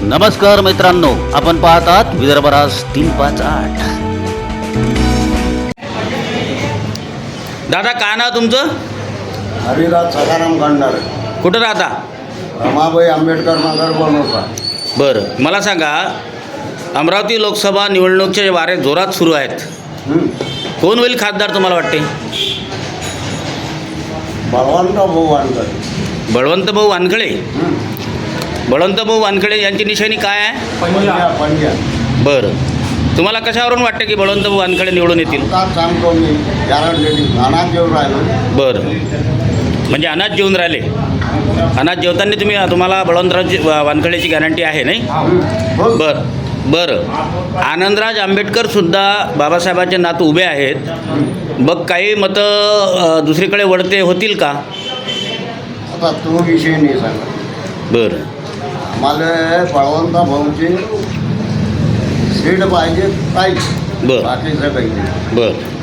नमस्कार मित्रांनो, आपण पाहतात विदर्भ राज 358. दादा काय नाव तुमचं? हरिराज सदाराम गंडारे. कुठं राहता? रमाबाई आंबेडकर नगर बनवता. बरं, मला सांगा, अमरावती लोकसभा निवडणुकीचे वारे जोरात सुरू आहेत. कोण होईल खासदार तुम्हाला वाटते? बळवंत भाऊ वानकर. बळवंतभाऊ वानखळे. बळवंतभाऊ वानखळे यांची निशाणी काय आहे? पंजा. बरं, तुम्हाला कशावरून वाटतं की बळवंतभाऊ वानखळे निवडून येतील? आताच सांगतो मी, गॅरंटी अनाज जेवण राहिलो. बरं, म्हणजे अनाज जेवून राहिले. अनाज जेवताना तुम्हाला बळवंतराव वानखळेची गॅरंटी आहे नाही? बरं. आनंदराज आंबेडकरसुद्धा बाबासाहेबांचे नातू उभे आहेत. मग काही मतं दुसरीकडे वळते होतील का? आता तो विषय नाही सांगा. बरं. आम्हाला बळवंत भाऊची सीट पाहिजे. बरं. बाकीचं काही नाही. बरं.